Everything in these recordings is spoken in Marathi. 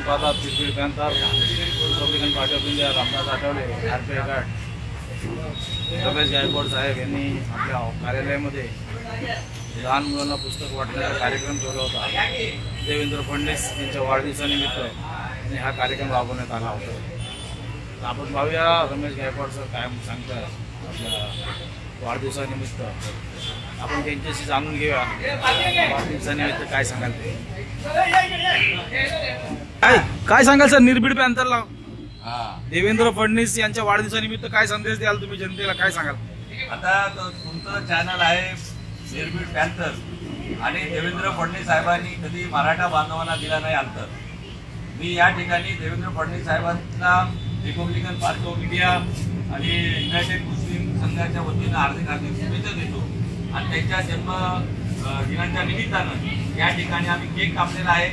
पाहतात पिरपीड panther, Republican Party of India, Ramdas Athawale, RPI guard, Ramesh Gaikwad साहेब यांनी आपल्या कार्यालयामध्ये लहान मुलांना पुस्तक वाटण्याचा कार्यक्रम ठेवला होता। देवेंद्र फडणवीस यांच्या वाढदिवसानिमित्त आणि हा कार्यक्रम राबवण्यात आला होता। आपण पाहूया रमेश गायकवाड सर काय सांगतात आपल्या वाढदिवसानिमित्त। आपण त्यांच्याशी जाणून घेऊया वाढदिवसानिमित्त काय सांगाल ते। काय सांगाल सर निर्भीड पॅन्थरला देवेंद्र फडणवीस यांच्या वाढदिवसानिमित्त काय संदेश द्याल तुम्ही जनतेला, काय सांगाल? आता तुमचं चॅनल आहे निर्भीड पॅन्थर आणि देवेंद्र फडणवीस साहेबांनी कधी मराठा बांधवांना दिला नाही अंतर। मी या ठिकाणी देवेंद्र फडणवीस साहेबांना रिपब्लिकन पार्टी ऑफ इंडिया आणि युनायटेड मुस्लिम संघाच्या वतीनं हार्दिक शुभेच्छा देतो। आणि त्यांच्या जन्म दिनाच्या निमित्तानं या ठिकाणी आम्ही केक कापलेला आहे,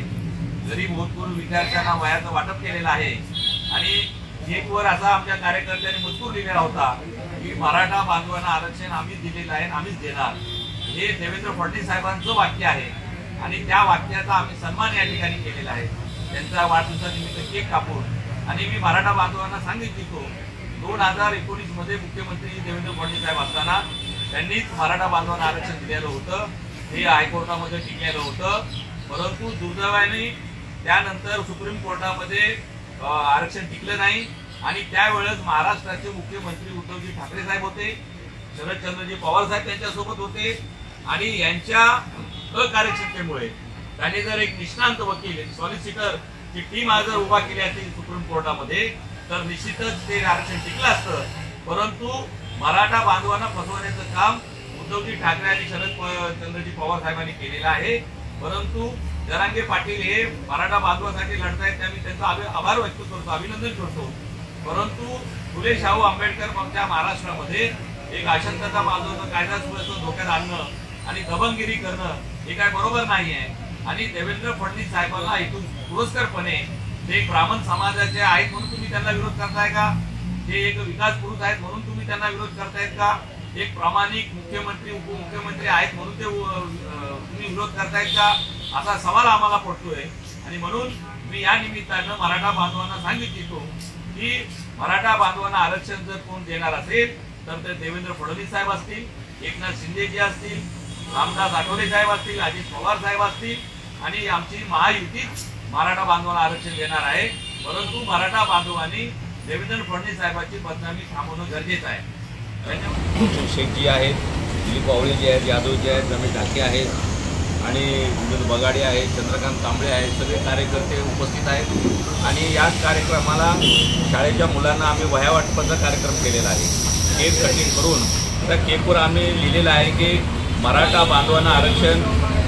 गरीब होतकरू विद्यार्थ्यांना वह्याचं वाटप केलेलं आहे आणि केकवर असा आमच्या कार्यकर्त्यांनी मजकूर लिहिलेला होता की मराठा बांधवांना आरक्षण आम्हीच दिलेलं आहे, आम्हीच देणार। हे देवेंद्र फडणवीस साहेबांचं वाक्य आहे आणि त्या वाक्याचा आम्ही सन्मान या ठिकाणी केलेला आहे। त्यांचा वाढदिवसानिमित्त केक कापून आणि मी मराठा बांधवांना सांगितलं 2019 मध्ये मुख्यमंत्री देवेंद्र फडणवीस साहेब असताना त्यांनीच मराठा बांधवांना आरक्षण दिलेलं होतं, हे हायकोर्टामध्ये टिकलेलं होतं। परंतु दुर्दैवाने त्यानंतर सुप्रीम कोर्टामध्ये आरक्षण टिकलं नाही आणि त्यावेळेस महाराष्ट्राचे मुख्यमंत्री उद्धवजी ठाकरे साहेब होते, शरदचंद्रजी पवार साहेब त्यांच्यासोबत होते आणि यांच्या अकार्यक्षमतेमुळे त्यांनी जर एक निष्णांत वकील सॉलिसिटर ची टीम जर उभा केली असती सुप्रीम कोर्टामध्ये तर निश्चितच ते आरक्षण टिकलं असतं। परंतु मराठा बांधवांना फसवण्याचं काम उद्धवजी ठाकरे आणि शरदचंद्रजी पवार साहेबांनी केलेलं आहे। परंतु जरांगे पाटील हे मराठा बांधवांसाठी लढतायत, त्यामुळे त्यांचा आभार व्यक्त करतो, अभिनंदन करतो। परंतु फुले शाहू आंबेडकर आमच्या महाराष्ट्रामध्ये एक अशांतता माजवणं, कायदा सुव्यवस्था धोक्यात आणणं आणि दबंगगिरी करणं हे काय बरोबर नाही आहे। आणि देवेंद्र फडणवीस साहेबांना इथून पुरस्कारपणे ते एक ब्राह्मण समाजाचे आहेत म्हणून तुम्ही त्यांना विरोध करताय का? ते एक विकास पुरुष आहेत म्हणून तुम्ही त्यांना विरोध करतायत का? एक प्रामाणिक मुख्यमंत्री उपमुख्यमंत्री आहेत म्हणून ते तुम्ही विरोध करतायत का? असा सवाल आम्हाला पडतोय। आणि म्हणून मी या निमित्तानं मराठा बांधवांना सांगितलं की मराठा बांधवांना आरक्षण जर कोण देणार असेल तर ते देवेंद्र फडणवीस साहेब असतील, एकनाथ शिंदेजी असतील, रामदास आठवले साहेब असतील, अजित पवार साहेब असतील आणि आमची महायुतीच मराठा बांधवांना आरक्षण देणार आहे। परंतु मराठा बांधवांनी देवेंद्र फडणवीस साहेबांची बदनामी थांबवणं गरजेचं आहे। शेखजी आहेत, दिलीप वावळेजी आहेत, यादवजी आहेत, रमेश ढाके आहेत आणि विनोद बगाडे आहेत, चंद्रकांत कांबळे आहेत, सगळे कार्यकर्ते उपस्थित आहेत। आणि याच कार्यक्रमाला शाळेच्या मुलांना आम्ही वह्या वाटपाचा कार्यक्रम केलेला आहे। केक कटिंग करून त्या केकवर आम्ही लिहिलेलं आहे की मराठा बांधवांना आरक्षण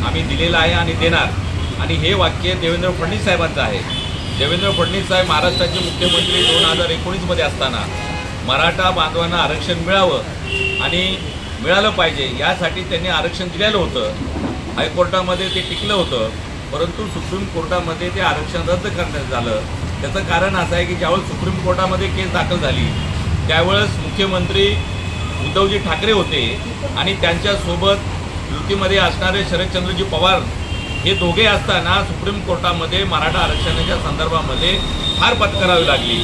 आम्ही दिलेलं आहे आणि देणार। आणि हे वाक्य देवेंद्र फडणवीस साहेबांचं आहे। देवेंद्र फडणवीस साहेब महाराष्ट्राचे मुख्यमंत्री 2019 मध्ये असताना मराठा बांधवांना आरक्षण मिळावं आणि मिळालं पाहिजे यासाठी त्यांनी आरक्षण दिलेलं होतं। हायकोर्टामध्ये ते टिकलं होतं, परंतु सुप्रीम कोर्टामध्ये ते आरक्षण रद्द करण्यात झालं। त्याचं कारण असं आहे की ज्यावेळेस सुप्रीम कोर्टामध्ये केस दाखल झाली त्यावेळेस मुख्यमंत्री उद्धवजी ठाकरे होते आणि त्यांच्यासोबत युतीमध्ये असणारे शरदचंद्रजी पवार हे दोघे असताना सुप्रीम कोर्टामध्ये मराठा आरक्षणाच्या संदर्भामध्ये हार पत्करावी लागली।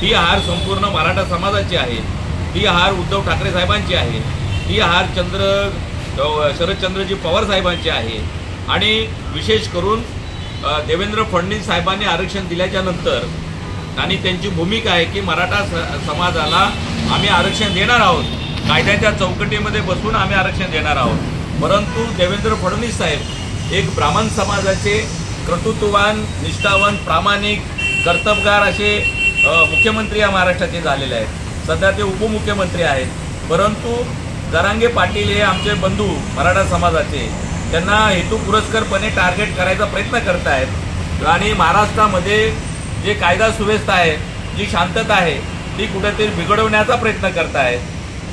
ती हार संपूर्ण मराठा समाजाची आहे, ती हार उद्धव ठाकरे साहेबांची आहे, ती हार शरदचंद्रजी पवार साहेबांची आहे। आणि विशेष करून देवेंद्र फडणवीस साहेबांनी आरक्षण दिल्याच्या नंतर आणि त्यांची भूमिका आहे की मराठा समाजाला आम्ही आरक्षण देणार आहोत, कायद्याच्या चौकटीमध्ये बसून आम्ही आरक्षण देणार आहोत। परंतु देवेंद्र फडणवीस साहेब एक ब्राह्मण समाजाचे कर्तृत्ववान, निष्ठावान, प्रामाणिक, कर्तबगार असे मुख्यमंत्री या महाराष्ट्राचे झालेले आहेत। सध्या ते उपमुख्यमंत्री आहेत। परंतु जरांगे पाटील हे आमचे बंधू मराठा समाजाचे, त्यांना हेतुपुरस्सरपणे टार्गेट करायचा प्रयत्न करत आहेत आणि महाराष्ट्रामध्ये जे कायदा सुव्यवस्था आहे, जी शांतता आहे ती कुठेतरी बिघडवण्याचा प्रयत्न करत आहेत।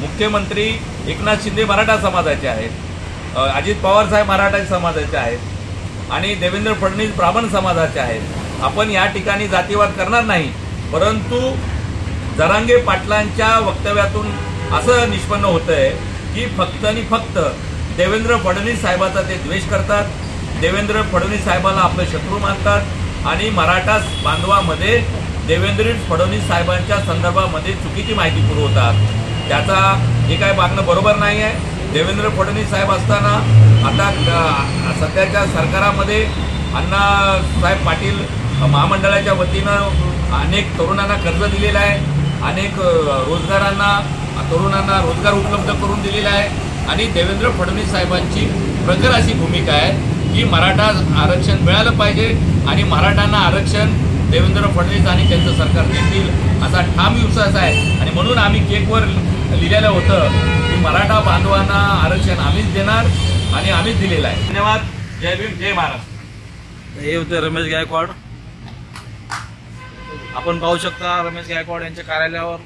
मुख्यमंत्री एकनाथ शिंदे मराठा समाजाचे आहेत, अजित पवार साहेब मराठा समाजाचे आहेत आणि देवेंद्र फडणवीस ब्राह्मण समाजाचे आहेत। आपण या ठिकाणी जातीवाद करणार नाही, परंतु जरांगे पाटलांच्या वक्तव्यातून असं निष्पन्न होतंय की फक्त आणि फक्त देवेंद्र फडणवीस साहेबाचा ते द्वेष करतात, देवेंद्र फडणवीस साहेबाला आपले शत्रू मानतात आणि मराठा बांधवामध्ये देवेंद्र फडणवीस साहेबांच्या संदर्भामध्ये चुकीची माहिती पुरवतात. त्याचा हे काय वागणं बरोबर नाही आहे. देवेंद्र फडणवीस साहेब असताना आता सध्याच्या सरकारामध्ये अण्णासाहेब पाटील महामंडळाच्या वतीनं अनेक तरुणांना कर्ज दिलेलं आहे, अनेक तरुणांना रोजगार उपलब्ध करून दिलेला आहे आणि देवेंद्र फडणवीस साहेबांची प्रखर अशी भूमिका आहे की मराठा आरक्षण मिळालं पाहिजे आणि मराठांना आरक्षण देवेंद्र फडणवीस आणि त्यांचं सरकार देतील असा ठाम विश्वास आहे. आणि म्हणून आम्ही केकवर लिहिलेलं होतं की मराठा बांधवांना आरक्षण आम्हीच देणार आणि आम्हीच दिलेलं आहे. धन्यवाद. जय भीम, जय महाराष्ट्र. हे होते रमेश गायकवाड. आपण पाहू शकता रमेश गायकवाड यांच्या कार्यालयावर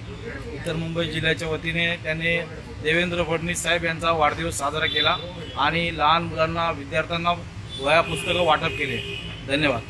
उत्तर मुंबई जिल्ह्याच्या वतीने त्यांनी देवेंद्र फडणवीस साहेब यांचा वाढदिवस साजरा केला आणि लहान मुलांना विद्यार्थ्यांना वह्या पुस्तकं वाटप केले. धन्यवाद.